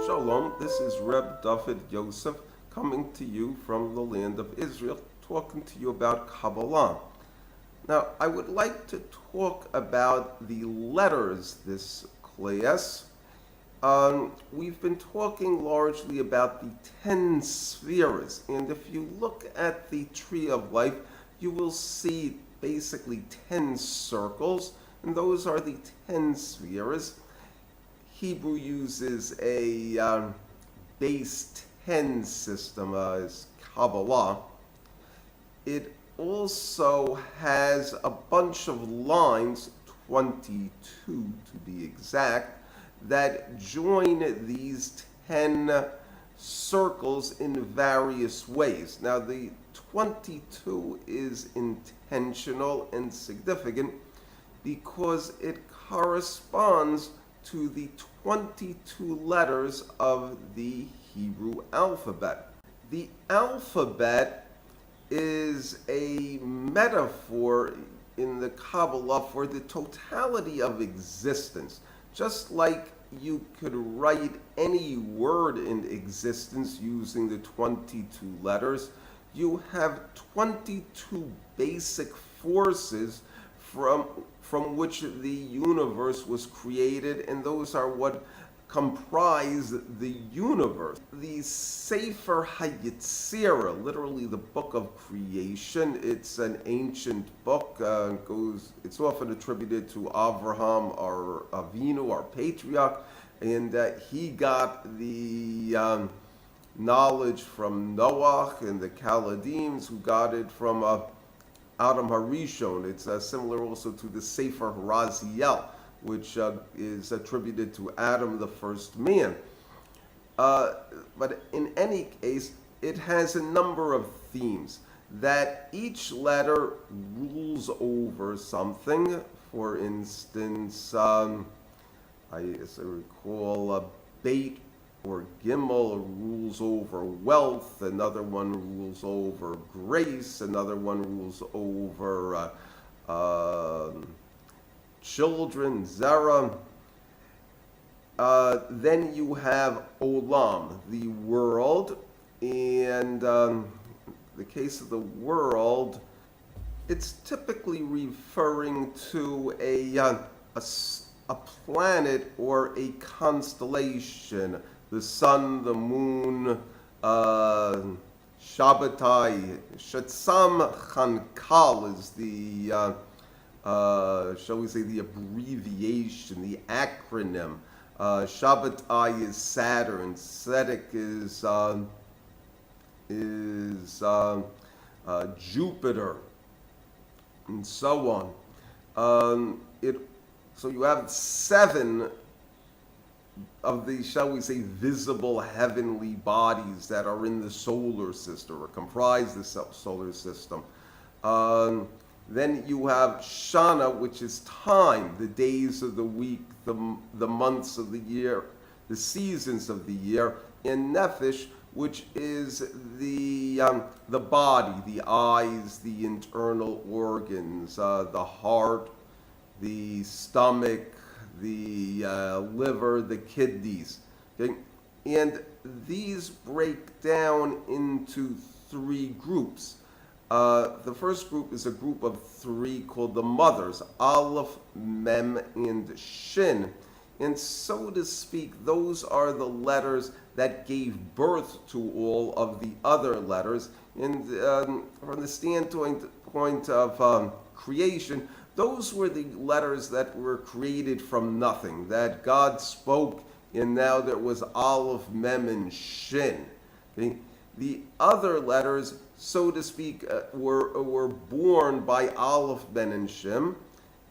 Shalom, this is Reb David Yoseph coming to you from the land of Israel, talking to you about Kabbalah. Now, I would like to talk about the letters this class. We've been talking largely about the 10 spheres, and if you look at the Tree of Life, you will see basically 10 circles, and those are the 10 spheres. Hebrew uses a base 10 system as Kabbalah. It also has a bunch of lines, 22 to be exact, that join these 10 circles in various ways. Now, the 22 is intentional and significant because it corresponds to the 22 letters of the Hebrew alphabet. The alphabet is a metaphor in the Kabbalah for the totality of existence. Just like you could write any word in existence using the 22 letters, you have 22 basic forces from which the universe was created, and those are what comprise the universe. The Sefer HaYetzirah, literally the book of creation, it's an ancient book. It's often attributed to Avraham, our Avinu, our patriarch, and he got the knowledge from Noah and the Chaldeans, who got it from Adam Harishon. It's similar also to the Sefer Raziel, which is attributed to Adam, the first man. But in any case, it has a number of themes that each letter rules over something. For instance, as I recall, Beit or Gimel rules over wealth, another one rules over grace, another one rules over children, Zerah. Then you have Olam, the world, and the case of the world, it's typically referring to a planet or a constellation. The sun, the moon, Shabbatai, Shetzam Chankal is the, shall we say, the abbreviation, the acronym. Shabbatai is Saturn, Tzedek is Jupiter, and so on. So you have 7 of the, shall we say, visible heavenly bodies that are in the solar system or comprise the solar system. Then you have Shana, which is time, the days of the week, the months of the year, the seasons of the year, and Nefesh, which is the body, the eyes, the internal organs, the heart, the stomach, the liver, the kidneys. Okay? And these break down into 3 groups. The first group is a group of 3 called the mothers, Aleph, Mem, and Shin. And so to speak, those are the letters that gave birth to all of the other letters. And from the standpoint of creation, those were the letters that were created from nothing, that God spoke, and now there was Aleph, Mem, and Shin. Okay? The other letters, so to speak, were born by Aleph, Ben, and Shem.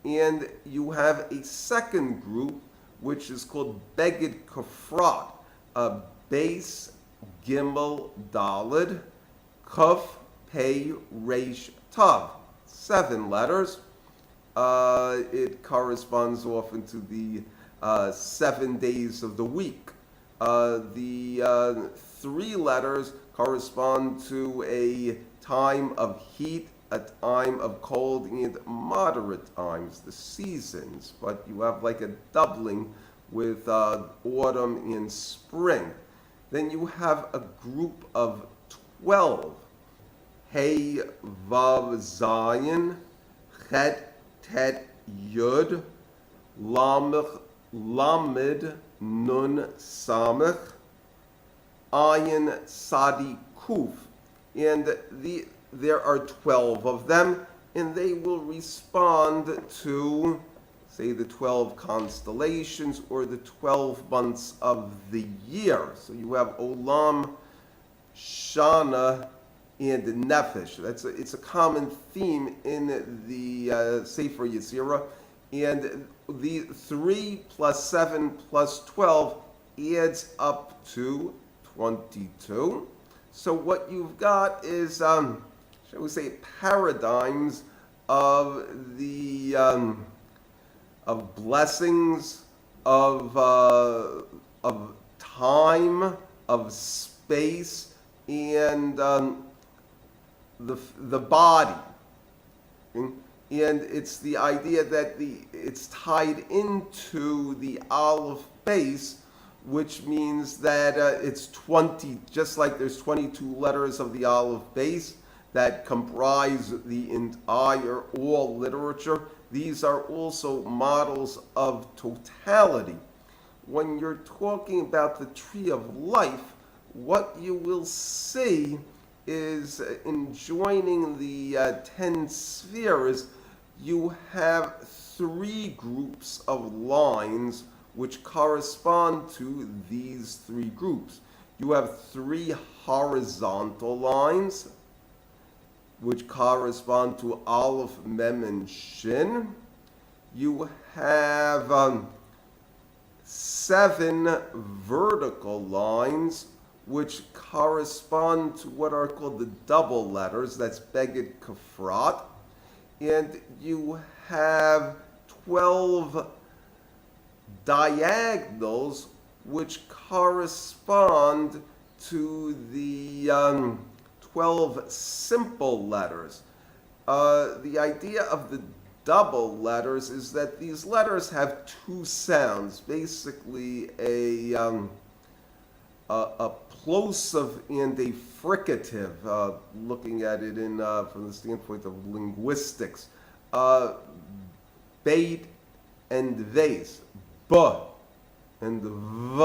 And you have a second group, which is called Beged Kafrat, Base, Gimel, Daled, Kuf, Pei, Resh, Tav. 7 letters. It corresponds often to the 7 days of the week. The 3 letters correspond to a time of heat, a time of cold and moderate times, the seasons, but you have like a doubling with autumn and spring. Then you have a group of 12. Hey, Vav, Zayin, Chet, Tet, Yud, Lamech, Lamed, Nun, Samech, Ayin, Sadi, Kuf. And there are 12 of them, and they will respond to, say, the 12 constellations or the 12 months of the year. So you have Olam, Shana, and Nefesh. It's a common theme in the Sefer Yetzirah. And the 3 plus 7 plus 12 adds up to 22. So what you've got is, shall we say, paradigms of the of blessings, of time, of space, and the body. And it's the idea that it's tied into the Aleph base, which means that it's 20, just like there's 22 letters of the Aleph base that comprise the entire, all literature. These are also models of totality. When you're talking about the tree of life, what you will see is in joining the 10 spheres, you have 3 groups of lines which correspond to these 3 groups. You have 3 horizontal lines, which correspond to Aleph, Mem, and Shin. You have 7 vertical lines, which correspond to what are called the double letters. That's Beged, Kafrat. And you have 12 diagonals, which correspond to the 12 simple letters. The idea of the double letters is that these letters have 2 sounds, basically a plosive and a fricative, looking at it from the standpoint of linguistics. Beit and vase, b and v.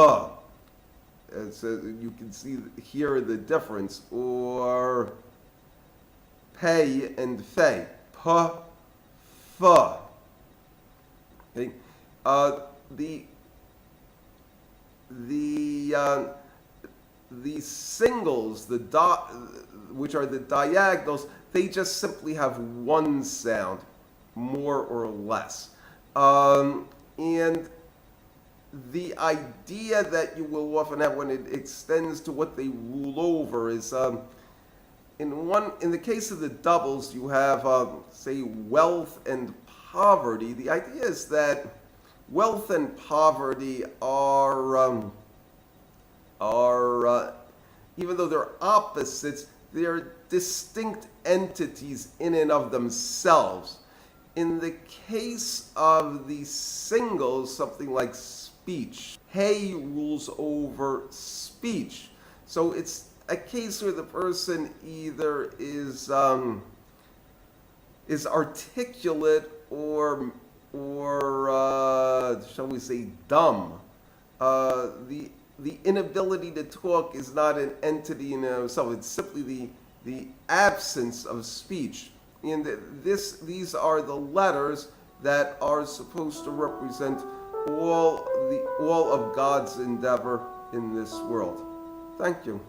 And so you can see here the difference, or pay and fay, p, f. Okay. The singles, which are the diagonals, they just simply have 1 sound, more or less. And the idea that you will often have when it extends to what they rule over is, in the case of the doubles, you have, say, wealth and poverty. The idea is that wealth and poverty are even though they're opposites, they're distinct entities in and of themselves. In the case of the singles, something like speech, hay rules over speech. So it's a case where the person either is articulate or shall we say dumb. The inability to talk is not an entity in and of itself. It's simply the absence of speech. And these are the letters that are supposed to represent all of God's endeavor in this world. Thank you.